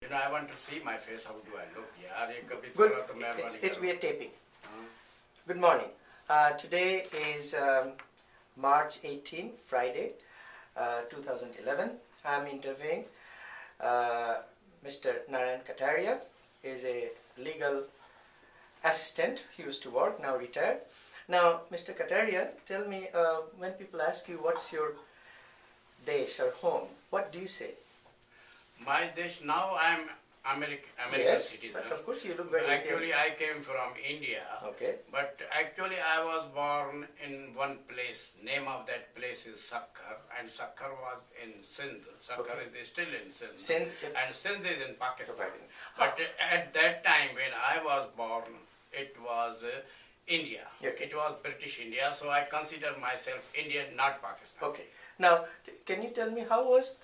I want to see my face. How do I look? यार ये कभी Good. थोड़ा तो मेहरबानी It's करो. we are taping. हाँ. Good morning. Today is March 18, Friday, 2011. I'm interviewing Mr. Narayan Kataria. He is a legal assistant. He used to work, now retired. Now, Mr. Kataria, tell me, when people ask you what's your desh or home, what do you say? My dish now. I'm American Yes, citizen. but of course you look very Actually, Indian. I came from India. Okay. But actually, I was born in one place. Name of that place is Sakkar, and Sakkar was in Sindh. Sakkar Okay. is still in Sindh. Sindh, And Sindh is in Pakistan. Pakistan. But at that time when I was born, it was India. Okay. It was British India, so I consider myself Indian, not Pakistan. Okay. Now, can you tell me how was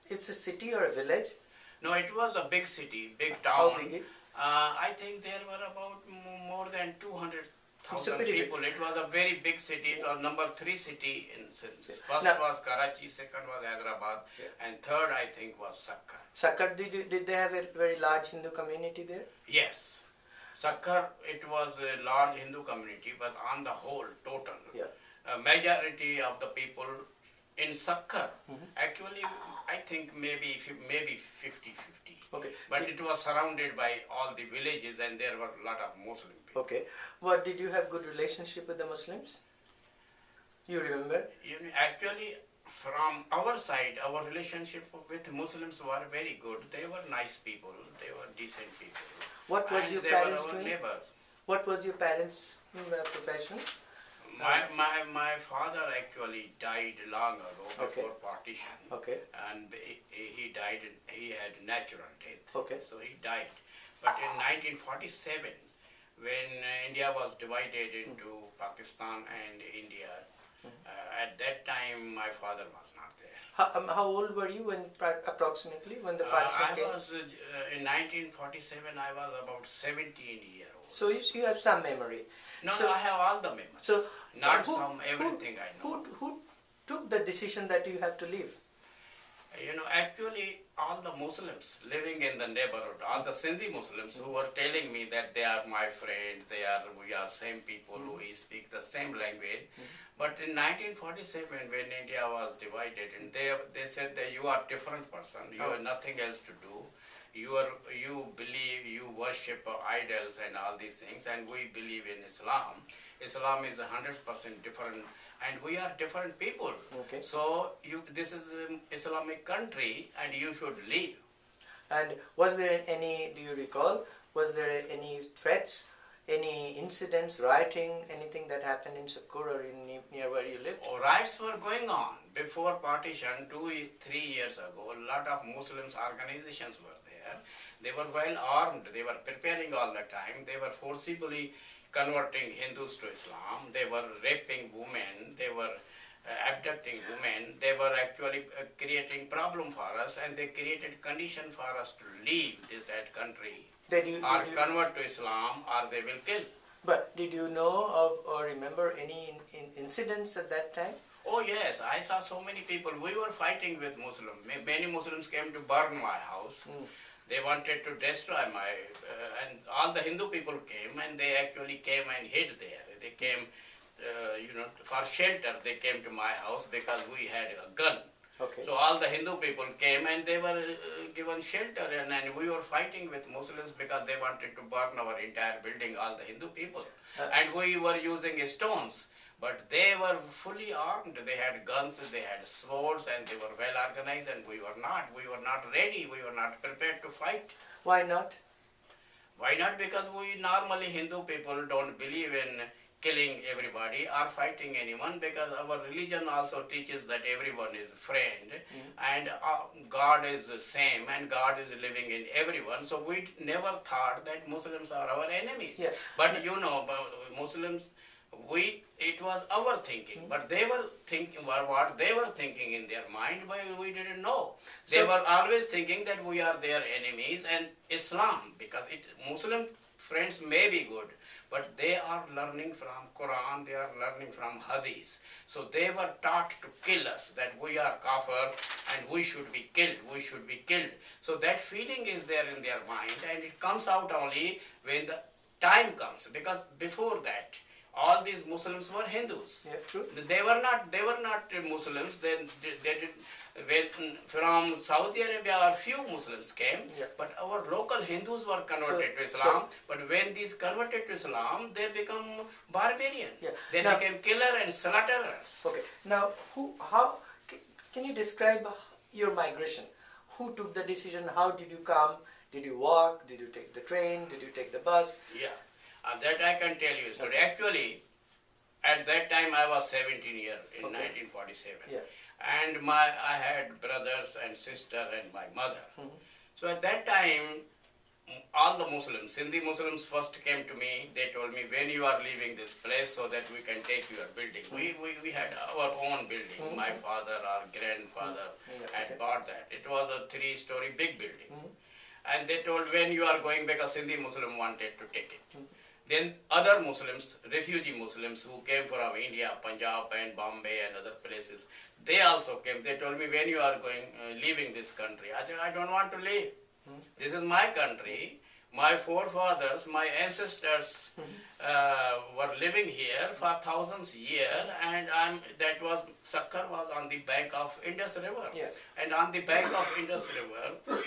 it's a city or a village? No, it was a big city, big How town. big it? I think there were about more than It's a 200,000 pretty big. people. It was a very big city. It was number 3 city in Sindh. Yeah. First Now- was Karachi, second was Hyderabad, Yeah. and third I think was Sakkar. Sakkar, did they have a very large Hindu community there? Yes. Sakkar, it was a large Hindu community, but on the whole, total, Yeah. a majority of the people in Sakkar, Mhm. actually, I think maybe 50-50. Okay. But it was surrounded by all the villages, and there were a lot of Muslim people. Okay. What did you have good relationship with the Muslims? You remember? Actually, from our side, our relationship with Muslims were very good. They were nice people. They were decent people. What was And your they parents were our doing? neighbors. What was your parents' profession? My father actually died long ago Okay. before partition, Okay. and he died. He had natural death. Okay. So he died. But in 1947, when India was divided into Pakistan and India, at that time my father was not there. How old were you when approximately when the partition I came? was in 1947. I was about 17 years old. So you have some memory. No, so- I have all the memories. So Not who- some, everything I know. Who took the decision that you have to leave? Actually, all the Muslims living in the neighborhood, all the Sindhi Muslims who were telling me that they are my friend, we are same people, we speak the same language. But in 1947, when India was divided, and they said that you are different person, you have nothing else to do. You believe, you worship idols and all these things, and we believe in Islam. Islam is 100% different, and we are different people. Okay. So this is an Islamic country, and you should leave. And was there any? Do you recall? Was there any threats? Any incidents, rioting, anything that happened in Sukkur or near where you lived? Riots were going on before partition 2-3 years ago. A lot of Muslims organizations were there. They were well armed. They were preparing all the time. They were forcibly converting Hindus to Islam. They were raping women. They were abducting women. They were actually creating problem for us, and they created condition for us to leave that country. Did you Convert to Islam, or they will kill. But did you know of or remember any incidents at that time? Oh yes, I saw so many people. We were fighting with Muslims. Many Muslims came to burn my house. They wanted to destroy and all the Hindu people came, and they actually came and hid there. They came, for shelter. They came to my house because we had a gun. Okay. So all the Hindu people came, and they were given shelter, and we were fighting with Muslims because they wanted to burn our entire building, all the Hindu people. And we were using stones, but they were fully armed. They had guns, they had swords, and they were well organized, and we were not. We were not ready. We were not prepared to fight. Why not? Why not? Because we normally Hindu people don't believe in killing everybody or fighting anyone, because our religion also teaches that everyone is a friend, and God is the same, and God is living in everyone. So we never thought that Muslims are our enemies. Yeah. But Muslims, it was our thinking, but they were thinking what they were thinking in their mind, but we didn't know. They were always thinking that we are their enemies, and Islam, because Muslim friends may be good, but they are learning from Quran, they are learning from Hadith. So they were taught to kill us, that we are kafir and we should be killed, we should be killed. So that feeling is there in their mind, and it comes out only when the time comes, because before that, all these Muslims were Hindus. Yeah, true. They were not Muslims. They did, when from Saudi Arabia, a few Muslims came, Yeah. but our local Hindus were converted to So- Islam. But when these converted to Islam, they become barbarian. Yeah. They Now- became killer and slaughterers. Okay. Now, can you describe your migration? Who took the decision? How did you come? Did you walk? Did you take the train? Did you take the bus? Yeah, that I can tell you. So actually, at that time I was 17 years in Okay. 1947, Yeah. and I had brothers and sister and my mother. So at that time, all the Muslims, Sindhi Muslims first came to me. They told me, when you are leaving this place so that we can take your building. We had our own building. My father, our grandfather Yeah, had okay. bought that. It was a 3-story big building. And they told, when you are going back, a Sindhi Muslim wanted to take it. Then other Muslims, refugee Muslims who came from India, Punjab and Bombay and other places, they also came. They told me, when you are going, leaving this country. I said, I don't want to leave. This is my country. My forefathers, my ancestors were living here for thousands of years, and Sakkar was on the bank of Indus River. Yeah. And on the bank of Indus River,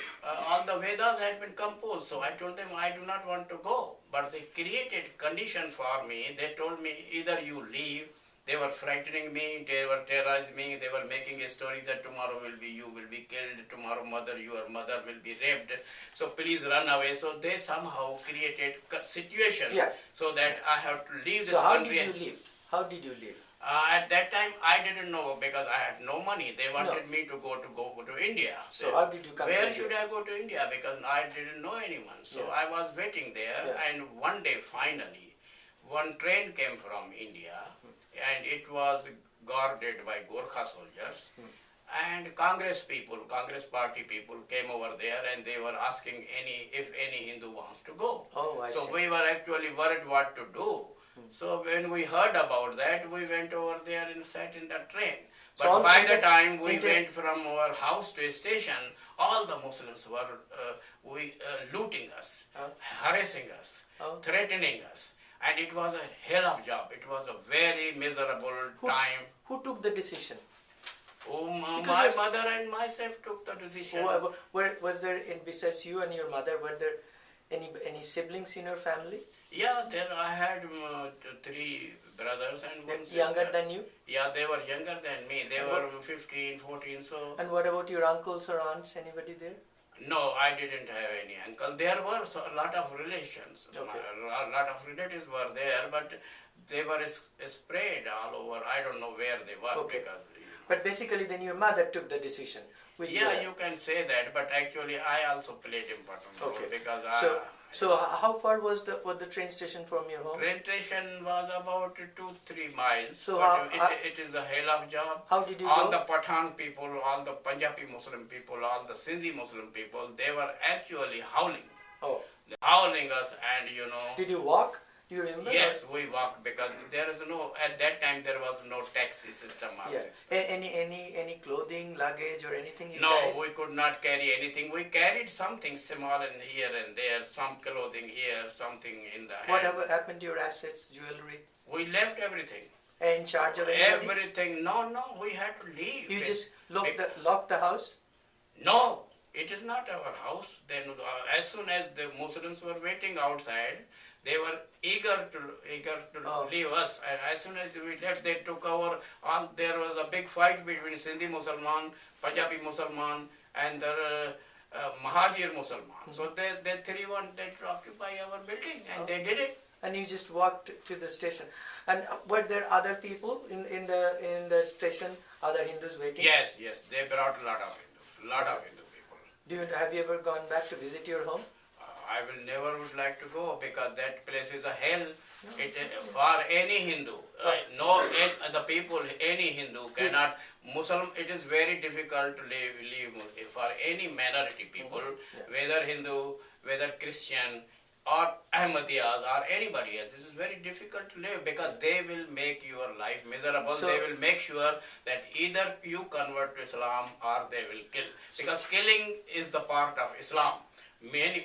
all the Vedas had been composed. So I told them, I do not want to go. But they created condition for me. They told me, either you leave. They were frightening me, they were terrorizing me, they were making a story that tomorrow you will be killed, tomorrow your mother will be raped, so please run away. So they somehow created situation Yeah. so that I have to leave this So how country. did you leave? How did you leave? At that time, I didn't know, because I had no money. They wanted me to go to India. So how did you come to Where India? should I go to India? Because I didn't know anyone. So Yeah. I was waiting there, Yeah. and one day, finally, one train came from India, and it was guarded by Gorkha soldiers. And Congress party people came over there, and they were asking if any Hindu wants to go. Oh, I So see. we were actually worried what to do. So when we heard about that, we went over there and sat in the train. So But all by the time we inter- went from our house to a station, all the Muslims were looting us, harassing us, Oh. threatening us. And it was a hell of a job. It was a very miserable time. Who took the decision? My Because- mother and myself took the decision. Was there, besides you and your mother, were there any siblings in your family? Yeah, there I had 3 brothers and one sister. Younger than you? Yeah, they were younger than me. They And were what- 15, 14, so... And what about your uncles or aunts? Anybody there? No, I didn't have any uncle. There were a lot of relations. Okay. A lot of relatives were there, but they were spread all over. I don't know where they were, Okay. because... But basically then your mother took the decision. With Yeah, your- you can say that, but actually I also played important role, Okay. because So how far was the train station from your home? train station was about 2-3 miles. So but how- it is a hell of job. How did you All go? the Pathan people, all the Punjabi Muslim people, all the Sindhi Muslim people, they were actually howling. Oh, Howling us, and did you walk? Do you remember? yes, we walked, because there is at that time there was no taxi system. or Yeah. system. Any clothing, luggage, or anything you No, carried? we could not carry anything. We carried something small in here and there, some clothing here, something in the hand. Whatever happened to your assets, jewelry? We left everything. In charge of anybody? Everything. No, we had to leave. You just Bec- locked the house? No, it is not our house. Then as soon as the Muslims were waiting outside, they were eager to Oh. leave us. And as soon as we left, they took over. There was a big fight between Sindhi Musliman, Punjabi Musliman, and the Mahajir Musliman. So they 3 wanted to occupy our building, and they did it. And you just walked to the station. And were there other people in the station, other Hindus waiting? Yes, they brought a lot of Hindu people. Have you ever gone back to visit your home? I will never would like to go, because that place is a hell. For any Hindu, the people, any Hindu cannot, it is very difficult to live for any minority people, whether Hindu, whether Christian, or Ahmadiyyas or anybody else. This is very difficult to live because they will make your life miserable. So- They will make sure that either you convert to Islam or they will kill. Because killing is the part of Islam.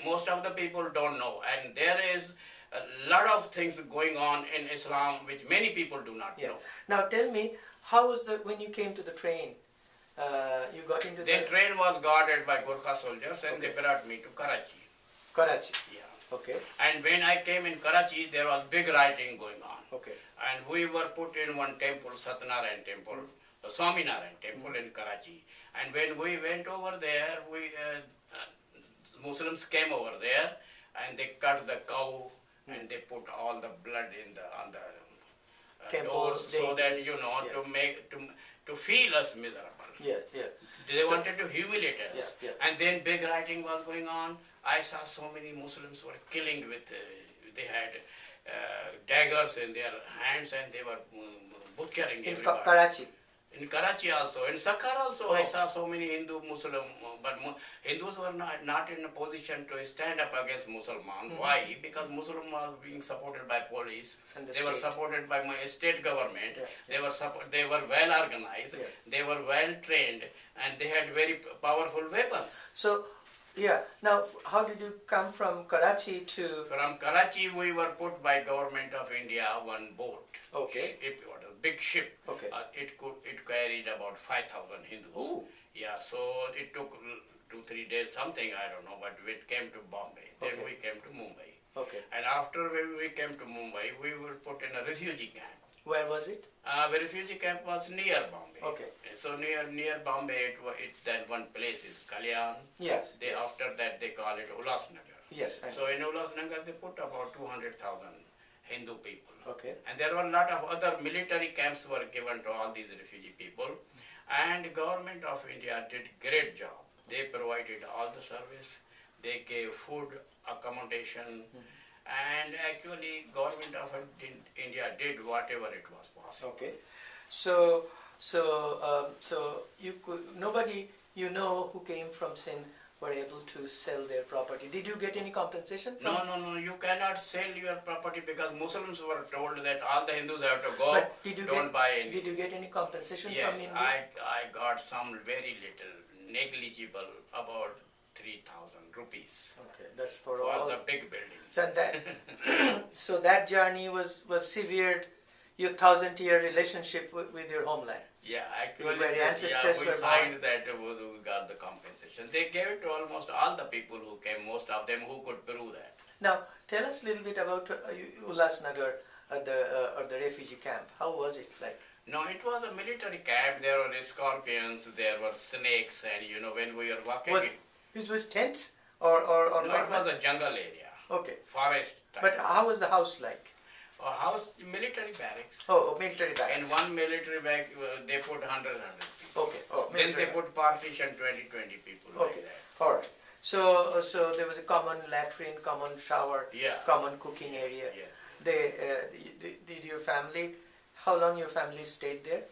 Most of the people don't know, and there is a lot of things going on in Islam which many people do not Yeah. know. Now tell me, how was when you came to the train? You got into The the train was guarded by Gurkha soldiers, and they brought me to Karachi. Karachi. Yeah. Okay. And when I came in Karachi, there was big rioting going on. Okay. And we were put in one temple, Satnarayan temple, the Swaminarayan temple in Karachi. And when we went over there, Muslims came over there and they cut the cow and they put all the blood on the Temples, doors so that deities, yeah. to feel us miserable. Yeah. Yeah. They So- wanted to humiliate us. Yeah, yeah. And then big rioting was going on. I saw so many Muslims were killing with, they had daggers in their hands and they were butchering In everybody. Karachi. In Karachi also, in Saqqar also, I Oh. saw so many Hindu, Muslim, but Hindus were not in a position to stand up against Muslims. Why? Because Muslim was being supported by police. And the They were state. supported by my state government. Yeah, They were well organized. Yeah. They were well trained, and they had very powerful weapons. So, yeah. Now, how did you come from Karachi to? From Karachi, we were put by government of India one boat. Okay. Big ship. Okay. It carried about 5,000 Hindus. Oh. Yeah, so it took 2-3 days, something I don't know, but it came to Bombay. Then Okay. we came to Mumbai. Okay. And after we came to Mumbai, we were put in a refugee camp. Where was it? The refugee camp was near Bombay. Okay. So near Bombay, then one place is Kalyan. Yes. After that, they call it Ulhasnagar. Yes. I know. So in Ulhasnagar, they put about 200,000 Hindu people. Okay. And there were a lot of other military camps were given to all these refugee people. And government of India did great job. They provided all the service. They gave food, accommodation, and actually government of India did whatever it was possible. Okay. So you could nobody who came from Sindh were able to sell their property. Did you get any compensation from? No, you cannot sell your property because Muslims were told that all the Hindus have to go, But did you don't buy anything. Did you get any compensation from Yes, India? I got some very little, negligible, about 3,000 rupees Okay, that's for for all. the big buildings. So so that journey was severed your 1,000-year relationship with your homeland. Yeah, actually, Where the ancestors we were signed that we got the compensation. They gave it to almost all the people who came, most of them who could prove that. Now, tell us a little bit about Ulhasnagar, the refugee camp. How was it like? No, it was a military camp. There were scorpions, there were snakes, and when we were walking, It was tents or no, it was a jungle area, Okay, forest type. but how was the house like? A house, military barracks. Oh, military barracks. In one military bag, they put 100 people. Okay. Oh, Then military they put partition 20 people Okay. like that. All right. So there was a common latrine, common shower, Yeah. common cooking area. Yes. Did your family? How long your family stayed there?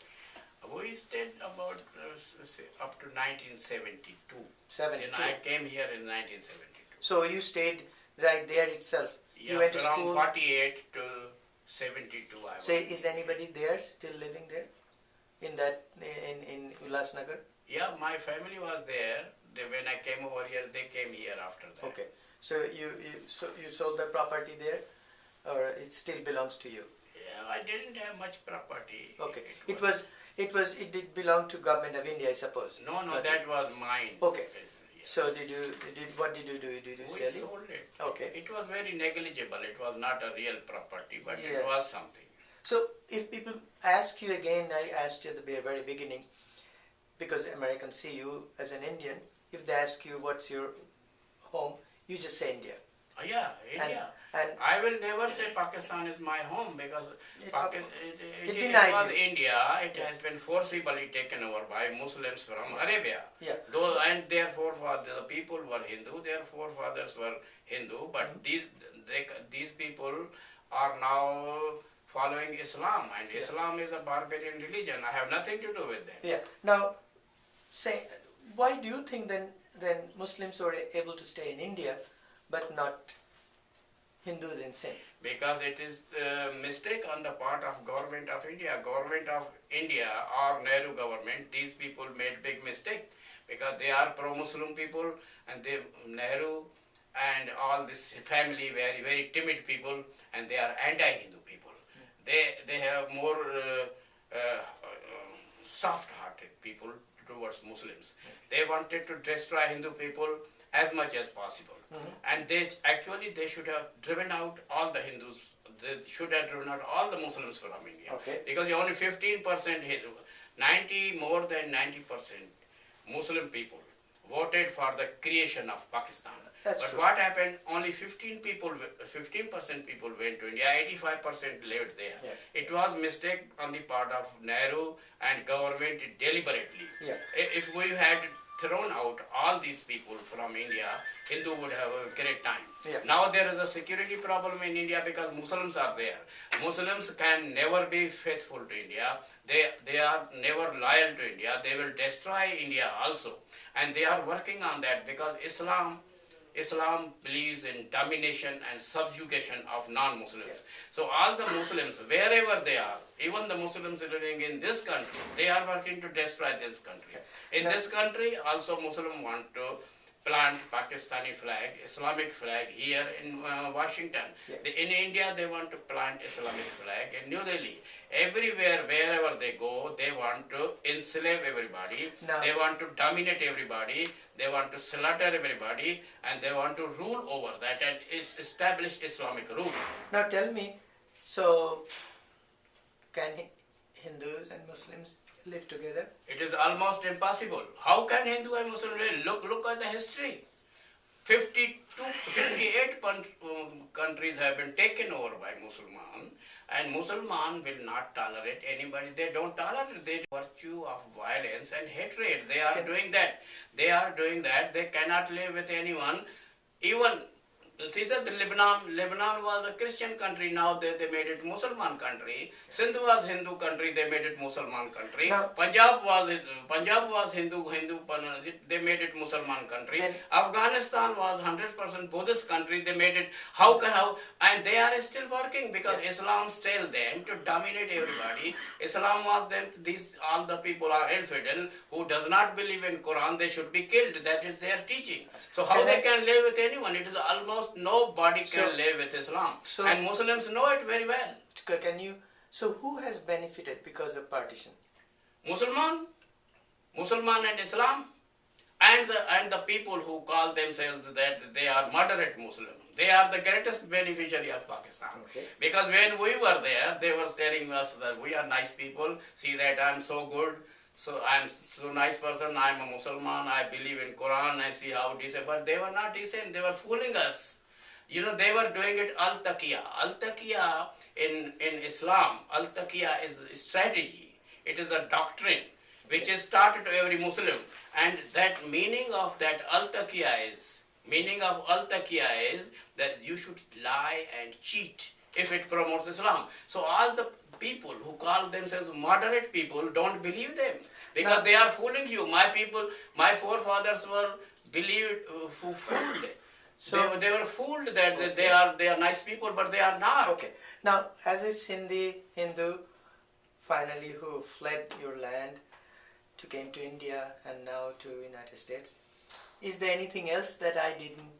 We stayed about up to 1972. 72. Then I came here in 1972. So you stayed right there itself. Yeah, You went to from school. 48 to 72 I was. So is anybody there still living there? In Ulhasnagar? Yeah, my family was there. When I came over here, they came here after that. Okay. So you sold the property there, or it still belongs to you? Yeah, I didn't have much property. Okay. It did belong to government of India, I suppose. No, Not that you. was mine. Okay. Yeah. So what did you do? Did you We sell it? sold it. Okay. It was very negligible. It was not a real property, but Yeah. it was something. So if people ask you again, I asked you at the very beginning, because Americans see you as an Indian, if they ask you what's your home, you just say India. Yeah, India. And I will never say Pakistan is my home because It it denied was you. India. It Yeah. has been forcibly taken over by Muslims from Arabia. Yeah. And their forefathers, the people were Hindu. Their forefathers were Hindu, but these people are now following Islam, and Yeah. Islam is a barbarian religion. I have nothing to do with them. yeah. Now, why do you think then Muslims were able to stay in India, but not Hindus in Sindh? Because it is a mistake on the part of government of India. Government of India or Nehru government, these people made big mistake because they are pro-Muslim people, and Nehru and all this family very, very timid people, and they are anti-Hindu people. They have more soft-hearted people towards Muslims. They wanted to destroy Hindu people as much as possible. And they should have driven out all the Hindus. They should have driven out all the Muslims from India. Okay. Because only 15%, more than 90% Muslim people voted for the creation of Pakistan. That's but true. what happened? Only 15% people went to India. 85% lived there. Yeah. It was mistake on the part of Nehru and government deliberately. Yeah. If we had thrown out all these people from India, Hindu would have a great time. Yeah. Now there is a security problem in India because Muslims are there. Muslims can never be faithful to India. They are never loyal to India. They will destroy India also. And they are working on that because Islam believes in domination and subjugation of non-Muslims. Yes. So all the Muslims, wherever they are, even the Muslims living in this country, they are working to destroy this country. In this country, also Muslims want to plant Pakistani flag, Islamic flag here in Washington. Yeah. In India, they want to plant Islamic flag. In New Delhi, everywhere, wherever they go, they want to enslave everybody. Now- They want to dominate everybody. They want to slaughter everybody, and they want to rule over that and establish Islamic rule. Now tell me, so can Hindus and Muslims live together? It is almost impossible. How can Hindu and Muslim live? Look at the history. 58 countries have been taken over by Muslims, and Muslims will not tolerate anybody. They don't tolerate the virtue of violence and hatred. They are doing that. They cannot live with anyone. Even see that Lebanon was a Christian country. Now they made it Muslim country. Sindh was Hindu country. They made it Muslim country. Now- Punjab was Hindu. They made it Muslim country. Then- Afghanistan was 100% Buddhist country. They made it and they are still working because Islam tell them to dominate everybody. Islam was them. All the people are infidel who does not believe in Quran. They should be killed. That is their teaching. So how And they then- can live with anyone? It is almost nobody can So- live with Islam, so- and Muslims know it very well. So who has benefited because of partition? Muslim and Islam, and the people who call themselves that they are moderate Muslim. They are the greatest beneficiary of Pakistan. Okay. Because when we were there, they were telling us that we are nice people. See that I'm so good. So I'm so nice person. I'm a Muslim. I believe in Quran. I see how decent. But they were not decent. They were fooling us. They were doing it al-taqiyya. Al-taqiyya in Islam, al-taqiyya is a strategy. It is a doctrine which is taught to every Muslim. And that meaning of al-taqiyya is that you should lie and cheat if it promotes Islam. So all the people who call themselves moderate people don't believe them because Now- they are fooling you. My forefathers were fooled. So- they were fooled that they are nice people, but they are not. Okay. Now, as a Sindhi Hindu, finally who fled your land, came to India and now to United States, is there anything else that I didn't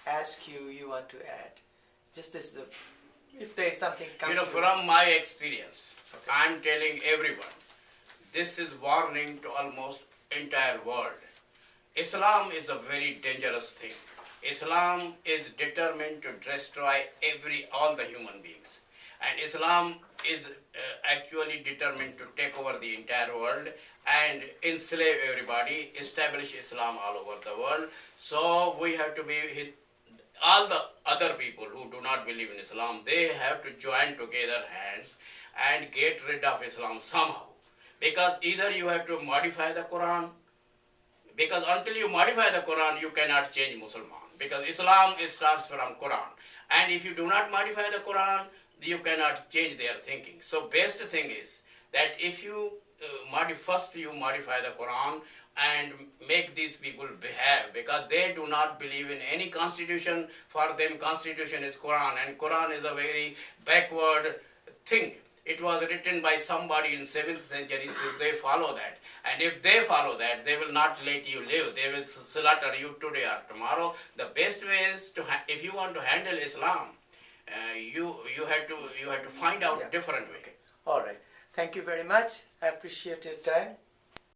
ask you want to add? Just this, if there is something comes to From my experience, I'm telling everyone, this is warning to almost entire world. Islam is a very dangerous thing. Islam is determined to destroy all the human beings. And Islam is actually determined to take over the entire world and enslave everybody, establish Islam all over the world. So we have to be all the other people who do not believe in Islam, they have to join together hands and get rid of Islam somehow. Because either you have to modify the Quran, because until you modify the Quran, you cannot change Muslim. Because Islam starts from Quran. And if you do not modify the Quran, you cannot change their thinking. So best thing is that if you first you modify the Quran, and make these people behave, because they do not believe in any constitution. For them, constitution is Quran, and Quran is a very backward thing. It was written by somebody in 7th century, so they follow that. And if they follow that, they will not let you live. They will slaughter you today or tomorrow. The best way is to, if you want to handle Islam, you have to find out Yeah. different way. All right. Thank you very much. I appreciate your time.